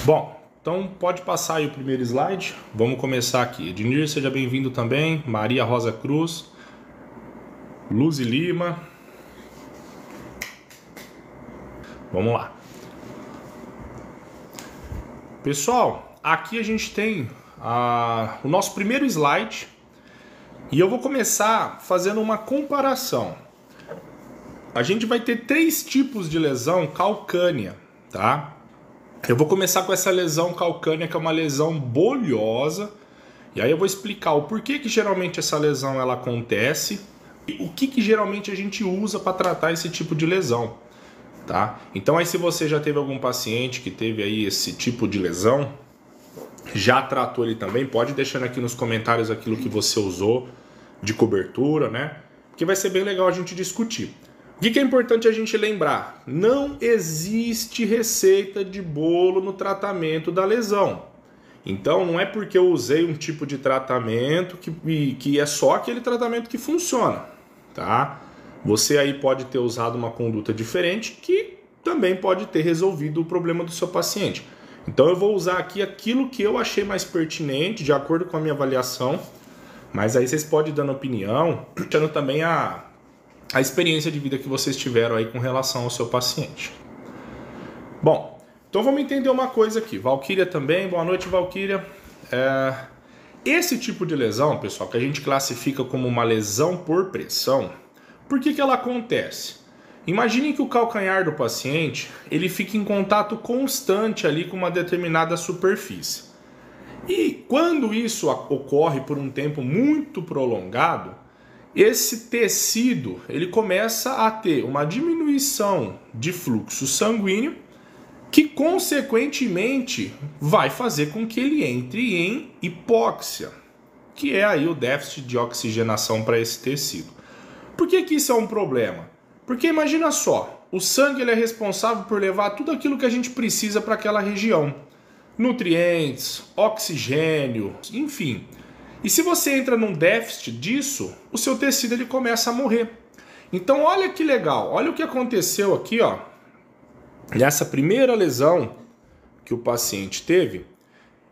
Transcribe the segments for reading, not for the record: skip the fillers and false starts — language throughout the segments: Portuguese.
Bom, então pode passar aí o primeiro slide. Vamos começar aqui. Ednir, seja bem-vindo também. Maria Rosa Cruz. Luzi Lima. Vamos lá. Pessoal, aqui a gente tem o nosso primeiro slide. E eu vou começar fazendo uma comparação. A gente vai ter 3 tipos de lesão calcânea, tá? Eu vou começar com essa lesão calcânea, que é uma lesão bolhosa. E aí eu vou explicar o porquê que geralmente essa lesão ela acontece e o que geralmente a gente usa para tratar esse tipo de lesão, tá? Então aí se você já teve algum paciente que teve aí esse tipo de lesão, já tratou ele também, pode deixar aqui nos comentários aquilo que você usou de cobertura, né? Que vai ser bem legal a gente discutir. O que é importante a gente lembrar? Não existe receita de bolo no tratamento da lesão. Então não é porque eu usei um tipo de tratamento que é só aquele tratamento que funciona, tá? Você aí pode ter usado uma conduta diferente que também pode ter resolvido o problema do seu paciente. Então eu vou usar aqui aquilo que eu achei mais pertinente, de acordo com a minha avaliação, mas aí vocês podem ir dando opinião, deixando também a experiência de vida que vocês tiveram aí com relação ao seu paciente. Bom, então vamos entender uma coisa aqui. Valquíria também, boa noite, Valquíria. Esse tipo de lesão, pessoal, que a gente classifica como uma lesão por pressão, por que ela acontece? Imaginem que o calcanhar do paciente, ele fica em contato constante ali com uma determinada superfície. E quando isso ocorre por um tempo muito prolongado, esse tecido ele começa a ter uma diminuição de fluxo sanguíneo que, consequentemente, vai fazer com que ele entre em hipóxia, que é aí o déficit de oxigenação para esse tecido. Por que isso é um problema? Porque imagina só, o sangue ele é responsável por levar tudo aquilo que a gente precisa para aquela região. Nutrientes, oxigênio, enfim. E se você entra num déficit disso, o seu tecido ele começa a morrer. Então olha que legal, olha o que aconteceu aqui, ó. Nessa primeira lesão que o paciente teve,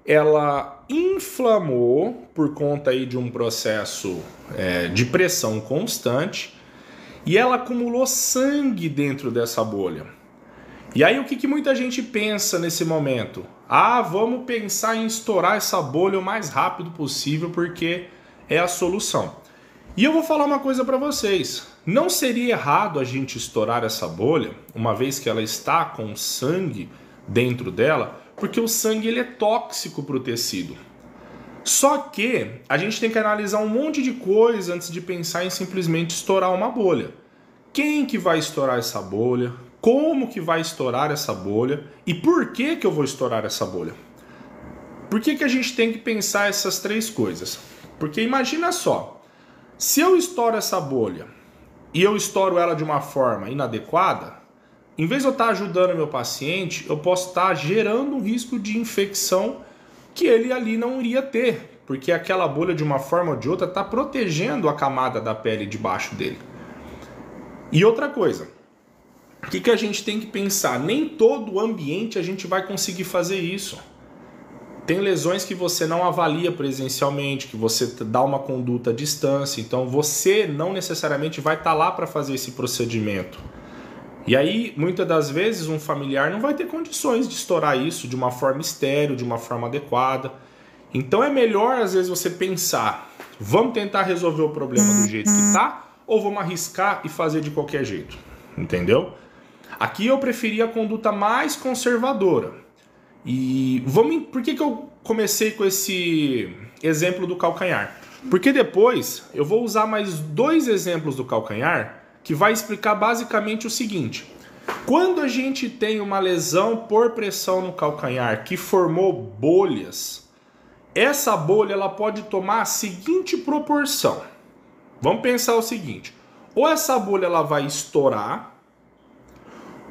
ela inflamou por conta aí de um processo de pressão constante e ela acumulou sangue dentro dessa bolha. E aí o que muita gente pensa nesse momento? Vamos pensar em estourar essa bolha o mais rápido possível porque é a solução. E eu vou falar uma coisa para vocês. Não seria errado a gente estourar essa bolha, uma vez que ela está com sangue dentro dela, porque o sangue ele é tóxico para o tecido. Só que a gente tem que analisar um monte de coisa antes de pensar em simplesmente estourar uma bolha. Quem que vai estourar essa bolha? Como que vai estourar essa bolha e por que eu vou estourar essa bolha? Por que a gente tem que pensar essas 3 coisas? Porque imagina só, se eu estouro essa bolha e eu estouro ela de uma forma inadequada, em vez de eu estar ajudando meu paciente, eu posso estar gerando um risco de infecção que ele ali não iria ter, porque aquela bolha de uma forma ou de outra está protegendo a camada da pele debaixo dele. E outra coisa, o que a gente tem que pensar? Nem todo o ambiente a gente vai conseguir fazer isso. Tem lesões que você não avalia presencialmente, que você dá uma conduta à distância, então você não necessariamente vai estar lá para fazer esse procedimento. E aí, muitas das vezes, um familiar não vai ter condições de estourar isso de uma forma estéril, de uma forma adequada. Então é melhor, às vezes, você pensar, vamos tentar resolver o problema do jeito que está, ou vamos arriscar e fazer de qualquer jeito, entendeu? Aqui eu preferi a conduta mais conservadora. E por que eu comecei com esse exemplo do calcanhar? Porque depois eu vou usar mais 2 exemplos do calcanhar que vai explicar basicamente o seguinte. Quando a gente tem uma lesão por pressão no calcanhar que formou bolhas, essa bolha ela pode tomar a seguinte proporção. Vamos pensar o seguinte, ou essa bolha ela vai estourar,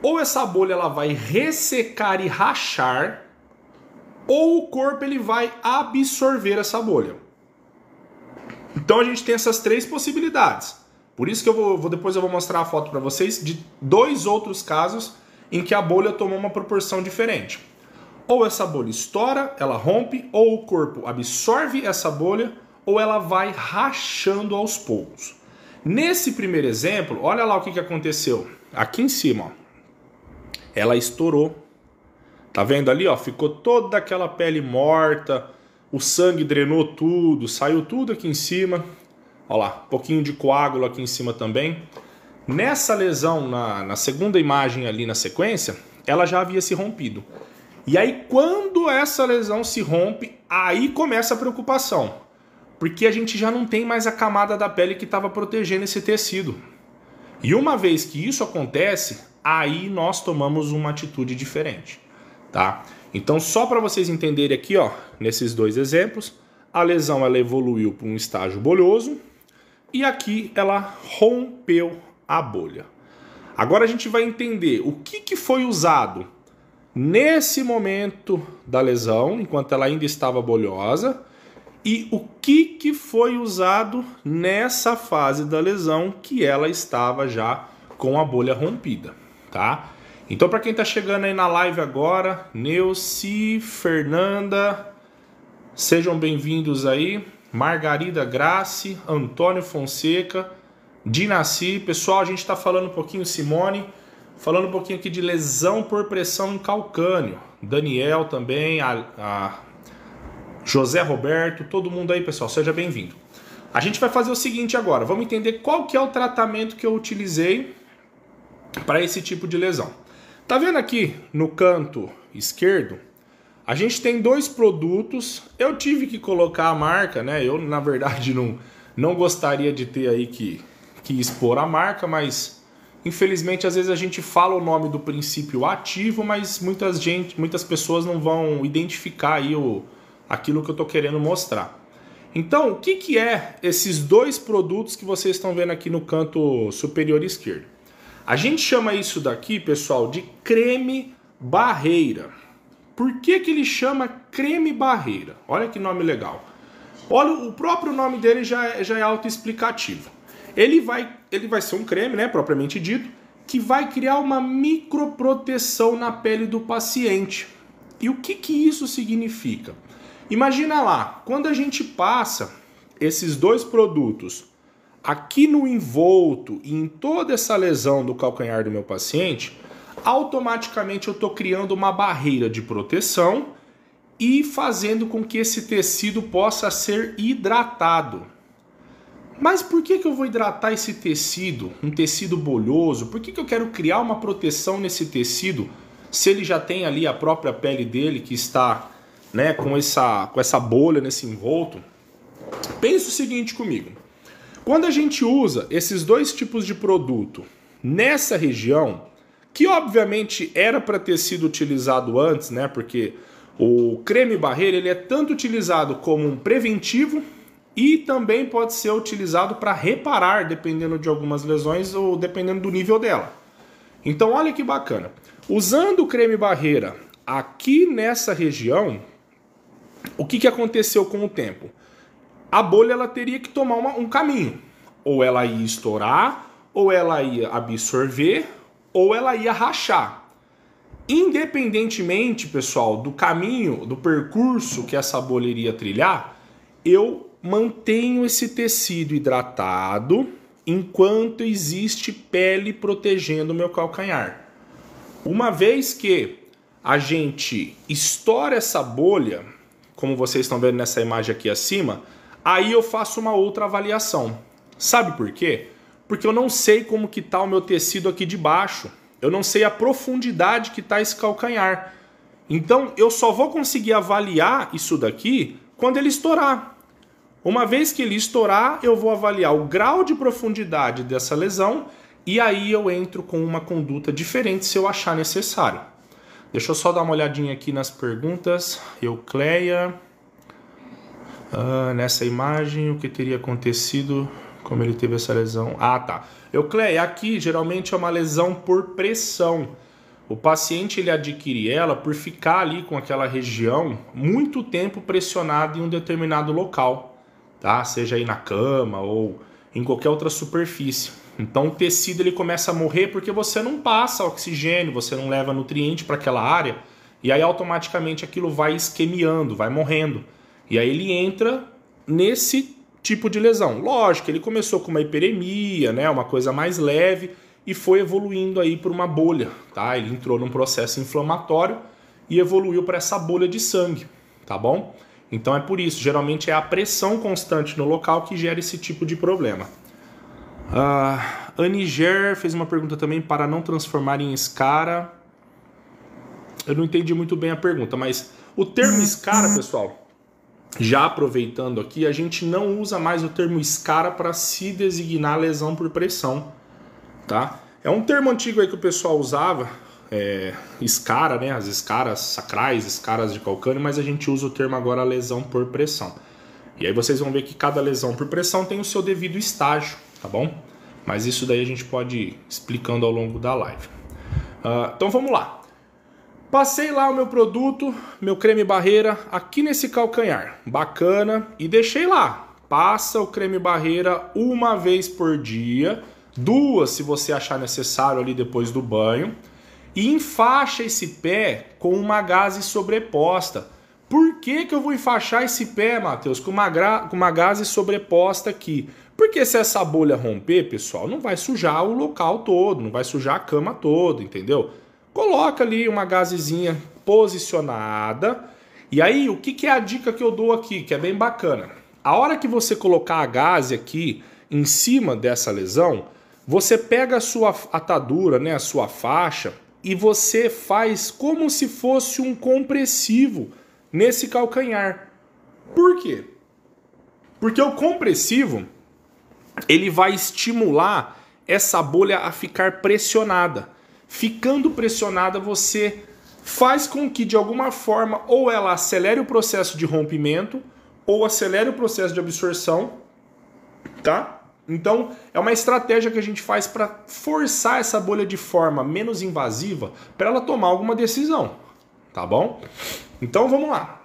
ou essa bolha ela vai ressecar e rachar, ou o corpo ele vai absorver essa bolha. Então a gente tem essas 3 possibilidades. Por isso que depois eu vou mostrar a foto para vocês de 2 outros casos em que a bolha tomou uma proporção diferente. ou essa bolha estoura, ela rompe, ou o corpo absorve essa bolha, ou ela vai rachando aos poucos. Nesse primeiro exemplo, olha lá o que aconteceu. Aqui em cima, ó, ela estourou. Tá vendo ali, ó? Ficou toda aquela pele morta, o sangue drenou tudo, saiu tudo aqui em cima. Olha lá, um pouquinho de coágulo aqui em cima também. Nessa lesão, na segunda imagem ali na sequência, ela já havia se rompido. E aí, quando essa lesão se rompe, aí começa a preocupação. Porque a gente já não tem mais a camada da pele que estava protegendo esse tecido. E uma vez que isso acontece, aí nós tomamos uma atitude diferente, tá? Então, só para vocês entenderem aqui, ó, nesses dois exemplos, a lesão ela evoluiu para um estágio bolhoso e aqui ela rompeu a bolha. Agora a gente vai entender o que foi usado nesse momento da lesão, enquanto ela ainda estava bolhosa, e o que foi usado nessa fase da lesão que ela estava já com a bolha rompida, tá? Então, para quem está chegando aí na live agora, Neuci, Fernanda, sejam bem-vindos aí, Margarida Grace, Antônio Fonseca, Dinaci, pessoal, a gente está falando um pouquinho, Simone, falando um pouquinho aqui de lesão por pressão em calcânio, Daniel também, a José Roberto, todo mundo aí, pessoal, seja bem-vindo. A gente vai fazer o seguinte agora, vamos entender qual que é o tratamento que eu utilizei para esse tipo de lesão. Tá vendo aqui no canto esquerdo? A gente tem dois produtos, eu tive que colocar a marca, né? Eu, na verdade, não gostaria de ter aí que expor a marca, mas infelizmente às vezes a gente fala o nome do princípio ativo, mas muitas pessoas não vão identificar aí aquilo que eu estou querendo mostrar. Então, o que é esses dois produtos que vocês estão vendo aqui no canto superior esquerdo? A gente chama isso daqui, pessoal, de creme barreira. Por que ele chama creme barreira? Olha que nome legal. Olha, o próprio nome dele já é autoexplicativo. Ele vai ser um creme, né, propriamente dito, que vai criar uma microproteção na pele do paciente. E o que isso significa? Imagina lá, quando a gente passa esses dois produtos aqui no envolto e em toda essa lesão do calcanhar do meu paciente, automaticamente eu estou criando uma barreira de proteção e fazendo com que esse tecido possa ser hidratado. Mas por que eu vou hidratar esse tecido, um tecido bolhoso? Por que eu quero criar uma proteção nesse tecido se ele já tem ali a própria pele dele que está, né, com essa bolha nesse envolto? Pensa o seguinte comigo. Quando a gente usa esses dois tipos de produto nessa região, que obviamente era para ter sido utilizado antes, né? Porque o creme barreira ele é tanto utilizado como um preventivo e também pode ser utilizado para reparar, dependendo de algumas lesões ou dependendo do nível dela. Então olha que bacana. Usando o creme barreira aqui nessa região, o que aconteceu com o tempo? A bolha ela teria que tomar um caminho. Ou ela ia estourar, ou ela ia absorver, ou ela ia rachar. Independentemente, pessoal, do caminho, do percurso que essa bolha iria trilhar, eu mantenho esse tecido hidratado enquanto existe pele protegendo o meu calcanhar. Uma vez que a gente estoura essa bolha, como vocês estão vendo nessa imagem aqui acima, aí eu faço uma outra avaliação. Sabe por quê? Porque eu não sei como que está o meu tecido aqui de baixo. Eu não sei a profundidade que está esse calcanhar. Então eu só vou conseguir avaliar isso daqui quando ele estourar. Uma vez que ele estourar, eu vou avaliar o grau de profundidade dessa lesão e aí eu entro com uma conduta diferente se eu achar necessário. Deixa eu só dar uma olhadinha aqui nas perguntas. Eucleia, nessa imagem, o que teria acontecido como ele teve essa lesão? Ah, tá. Eucleia, aqui geralmente é uma lesão por pressão. O paciente ele adquire ela por ficar ali com aquela região muito tempo pressionado em um determinado local, tá? Seja aí na cama ou em qualquer outra superfície. Então o tecido ele começa a morrer porque você não passa oxigênio, você não leva nutriente para aquela área e aí automaticamente aquilo vai isquemiando, vai morrendo. E aí ele entra nesse tipo de lesão. Lógico, ele começou com uma hiperemia, né, uma coisa mais leve, e foi evoluindo aí por uma bolha, tá? Ele entrou num processo inflamatório e evoluiu para essa bolha de sangue, tá bom? Então é por isso, geralmente é a pressão constante no local que gera esse tipo de problema. Aniger fez uma pergunta também, para não transformar em escara. Eu não entendi muito bem a pergunta, mas o termo escara, pessoal, já aproveitando aqui, a gente não usa mais o termo escara para se designar lesão por pressão, tá? É um termo antigo aí que o pessoal usava, escara, né? As escaras sacrais, escaras de calcânio, mas a gente usa o termo agora lesão por pressão. E aí vocês vão ver que cada lesão por pressão tem o seu devido estágio, tá bom? Mas isso daí a gente pode ir explicando ao longo da live. Então vamos lá. Passei lá o meu produto, meu creme barreira, aqui nesse calcanhar. Bacana. E deixei lá. Passa o creme barreira uma vez por dia. 2 se você achar necessário ali depois do banho. E enfaixa esse pé com uma gaze sobreposta. Por que eu vou enfaixar esse pé, Matheus, com uma gaze sobreposta aqui? Porque se essa bolha romper, pessoal, não vai sujar o local todo, não vai sujar a cama toda, entendeu? Coloca ali uma gazezinha posicionada. E aí, o que é a dica que eu dou aqui, que é bem bacana? A hora que você colocar a gaze aqui em cima dessa lesão, você pega a sua atadura, né, a sua faixa, e você faz como se fosse um compressivo nesse calcanhar. Por quê? Porque o compressivo, ele vai estimular essa bolha a ficar pressionada. Ficando pressionada, você faz com que, de alguma forma, ou ela acelere o processo de rompimento, ou acelere o processo de absorção, tá? Então, é uma estratégia que a gente faz para forçar essa bolha de forma menos invasiva para ela tomar alguma decisão, tá bom? Então, vamos lá.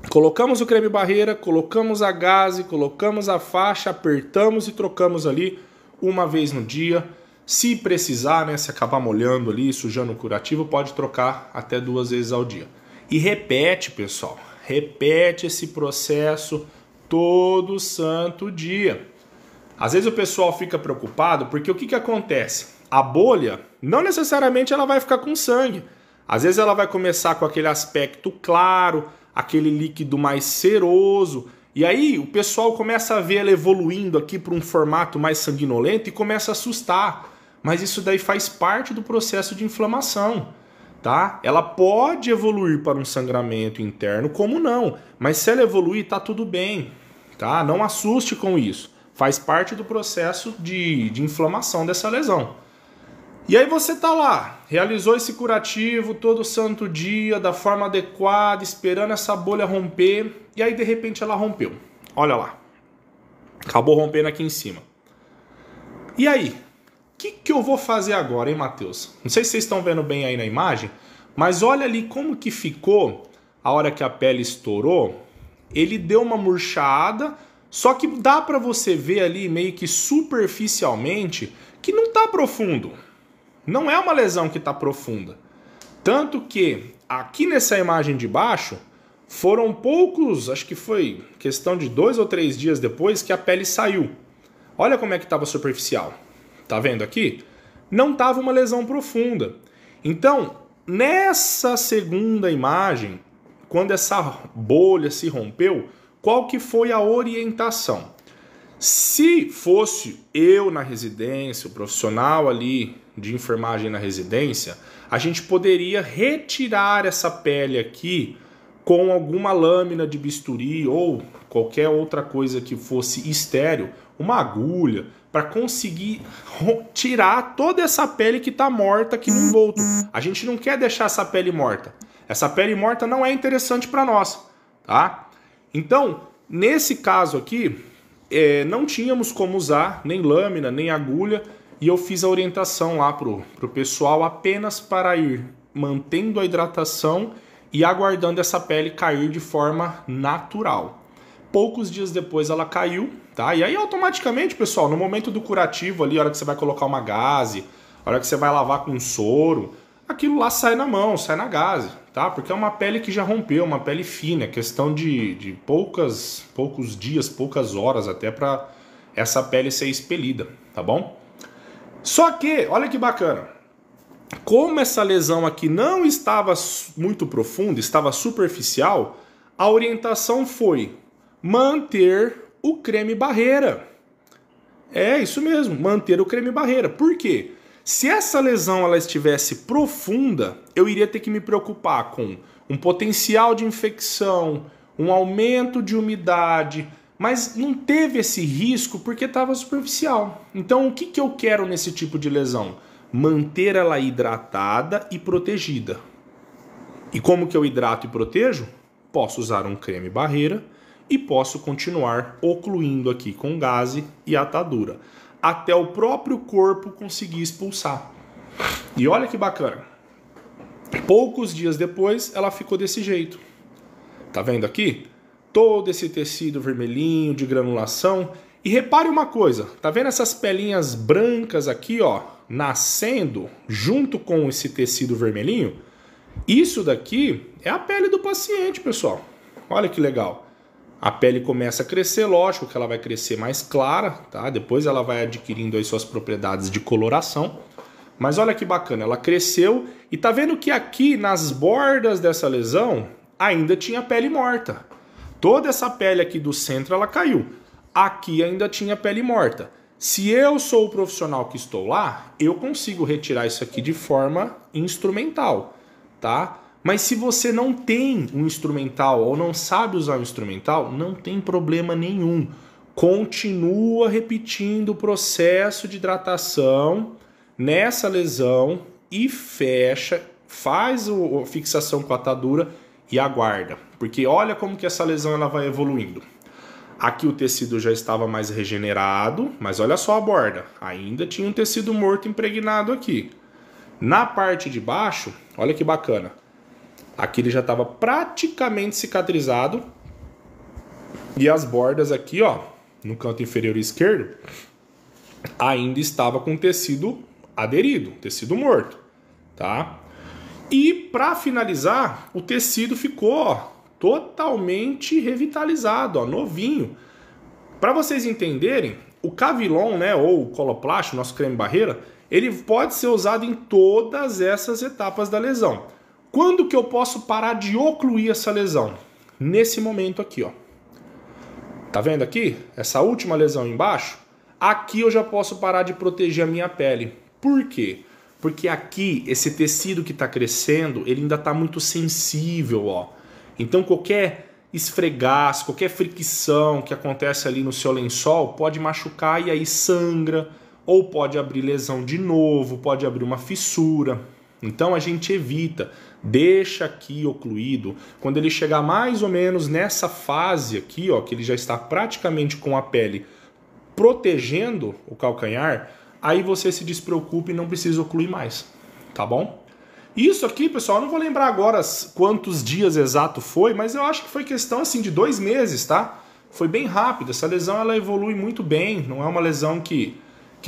Colocamos o creme barreira, colocamos a gaze, colocamos a faixa, apertamos e trocamos ali uma vez no dia. Se precisar, né, se acabar molhando ali, sujando o curativo, pode trocar até 2 vezes ao dia. E repete, pessoal. Repete esse processo todo santo dia. Às vezes o pessoal fica preocupado porque o que acontece? A bolha, não necessariamente ela vai ficar com sangue. Às vezes ela vai começar com aquele aspecto claro, aquele líquido mais ceroso. E aí o pessoal começa a ver ela evoluindo aqui para um formato mais sanguinolento e começa a assustar. Mas isso daí faz parte do processo de inflamação, tá? Ela pode evoluir para um sangramento interno, como não. Mas se ela evoluir, tá tudo bem, tá? Não assuste com isso. Faz parte do processo de inflamação dessa lesão. E aí você tá lá, realizou esse curativo todo santo dia, da forma adequada, esperando essa bolha romper, e aí de repente ela rompeu. Olha lá. Acabou rompendo aqui em cima. E aí? O que eu vou fazer agora, hein, Matheus? Não sei se vocês estão vendo bem aí na imagem, mas olha ali como que ficou a hora que a pele estourou. Ele deu uma murchada, só que dá para você ver ali meio que superficialmente que não tá profundo. Não é uma lesão que tá profunda. Tanto que aqui nessa imagem de baixo foram poucos, acho que foi questão de 2 ou 3 dias depois que a pele saiu. Olha como é que estava superficial. Tá vendo aqui? Não tava uma lesão profunda. Então, nessa segunda imagem, quando essa bolha se rompeu, qual que foi a orientação? Se fosse eu na residência, o profissional ali de enfermagem na residência, a gente poderia retirar essa pele aqui com alguma lâmina de bisturi ou qualquer outra coisa que fosse estéril, uma agulha, para conseguir tirar toda essa pele que está morta aqui no envolto. A gente não quer deixar essa pele morta. Essa pele morta não é interessante para nós, tá? Então, nesse caso aqui, não tínhamos como usar nem lâmina, nem agulha, e eu fiz a orientação lá pro pessoal apenas para ir mantendo a hidratação e aguardando essa pele cair de forma natural. Poucos dias depois ela caiu, tá? E aí automaticamente, pessoal, no momento do curativo ali, a hora que você vai colocar uma gaze, a hora que você vai lavar com soro, aquilo lá sai na mão, sai na gaze, tá? Porque é uma pele que já rompeu, uma pele fina, é questão de poucos dias, poucas horas até para essa pele ser expelida, tá bom? Só que, olha que bacana, como essa lesão aqui não estava muito profunda, estava superficial, a orientação foi manter o creme barreira. É isso mesmo, manter o creme barreira. Por quê? Se essa lesão ela estivesse profunda, eu iria ter que me preocupar com um potencial de infecção, um aumento de umidade, mas não teve esse risco porque estava superficial. Então o que eu quero nesse tipo de lesão? Manter ela hidratada e protegida. E como que eu hidrato e protejo? Posso usar um creme barreira e posso continuar ocluindo aqui com gaze e atadura, até o próprio corpo conseguir expulsar. E olha que bacana. Poucos dias depois, ela ficou desse jeito. Tá vendo aqui? Todo esse tecido vermelhinho de granulação. E repare uma coisa, tá vendo essas pelinhas brancas aqui, ó, nascendo junto com esse tecido vermelhinho? Isso daqui é a pele do paciente, pessoal. Olha que legal. A pele começa a crescer, lógico que ela vai crescer mais clara, tá? Depois ela vai adquirindo aí suas propriedades de coloração. Mas olha que bacana, ela cresceu e tá vendo que aqui nas bordas dessa lesão ainda tinha pele morta. Toda essa pele aqui do centro ela caiu. Aqui ainda tinha pele morta. Se eu sou o profissional que estou lá, eu consigo retirar isso aqui de forma instrumental, tá? Mas se você não tem um instrumental ou não sabe usar um instrumental, não tem problema nenhum. Continua repetindo o processo de hidratação nessa lesão e fecha, faz a fixação com a atadura e aguarda. Porque olha como que essa lesão ela vai evoluindo. Aqui o tecido já estava mais regenerado, mas olha só a borda. Ainda tinha um tecido morto impregnado aqui. Na parte de baixo, olha que bacana. Aqui ele já estava praticamente cicatrizado. E as bordas aqui, ó, no canto inferior esquerdo, ainda estava com tecido aderido, tecido morto, tá? E para finalizar, o tecido ficou, ó, totalmente revitalizado, ó, novinho. Para vocês entenderem, o Cavilon, né, ou o Coloplast, nosso creme barreira, ele pode ser usado em todas essas etapas da lesão. Quando que eu posso parar de ocluir essa lesão? Nesse momento aqui, ó. Tá vendo aqui? Essa última lesão embaixo? Aqui eu já posso parar de proteger a minha pele. Por quê? Porque aqui, esse tecido que está crescendo, ele ainda está muito sensível, ó. Então qualquer esfregaço, qualquer fricção que acontece ali no seu lençol pode machucar e aí sangra, ou pode abrir lesão de novo, pode abrir uma fissura. Então a gente evita, deixa aqui ocluído. Quando ele chegar mais ou menos nessa fase aqui, ó, que ele já está praticamente com a pele protegendo o calcanhar, aí você se despreocupe e não precisa ocluir mais, tá bom? Isso aqui, pessoal, eu não vou lembrar agora quantos dias exato foi, mas eu acho que foi questão assim de 2 meses, tá? Foi bem rápido, essa lesão ela evolui muito bem, não é uma lesão que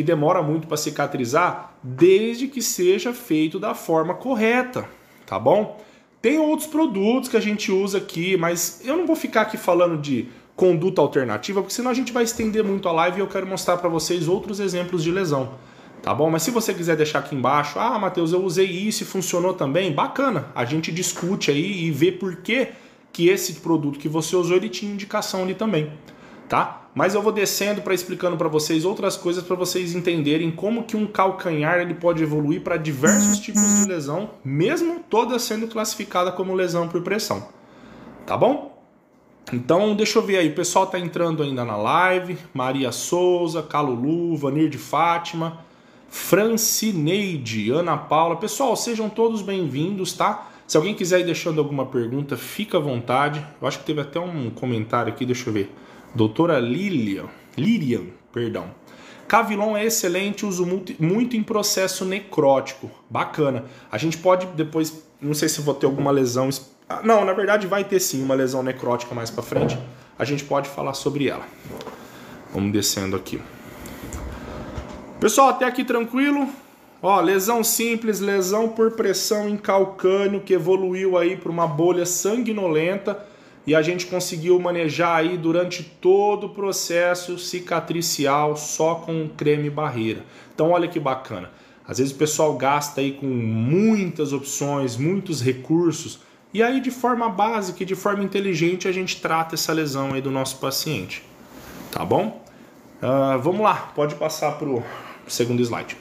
demora muito para cicatrizar, desde que seja feito da forma correta, tá bom? Tem outros produtos que a gente usa aqui, mas eu não vou ficar aqui falando de conduta alternativa, porque senão a gente vai estender muito a live e eu quero mostrar para vocês outros exemplos de lesão, tá bom? Mas se você quiser deixar aqui embaixo, ah, Matheus, eu usei isso e funcionou também, bacana, a gente discute aí e vê por que esse produto que você usou, ele tinha indicação ali também, tá? Mas eu vou descendo para explicando para vocês outras coisas para vocês entenderem como que um calcanhar ele pode evoluir para diversos tipos de lesão, mesmo toda sendo classificada como lesão por pressão, tá bom? Então, deixa eu ver aí, o pessoal tá entrando ainda na live, Maria Souza, Calulu, Vanir de Fátima, Francineide, Ana Paula. Pessoal, sejam todos bem-vindos, tá? Se alguém quiser ir deixando alguma pergunta, fica à vontade. Eu acho que teve até um comentário aqui, deixa eu ver. Doutora Lilian, perdão. Cavilon é excelente, uso muito em processo necrótico. Bacana. A gente pode depois, não sei se vou ter alguma lesão. Não, na verdade vai ter sim uma lesão necrótica mais pra frente. A gente pode falar sobre ela. Vamos descendo aqui. Pessoal, até aqui tranquilo. Ó, lesão simples, lesão por pressão em calcânio, que evoluiu aí para uma bolha sanguinolenta e a gente conseguiu manejar aí durante todo o processo cicatricial só com creme barreira. Então olha que bacana. Às vezes o pessoal gasta aí com muitas opções, muitos recursos, e aí de forma básica e de forma inteligente a gente trata essa lesão aí do nosso paciente. Tá bom? Vamos lá, pode passar para o segundo slide.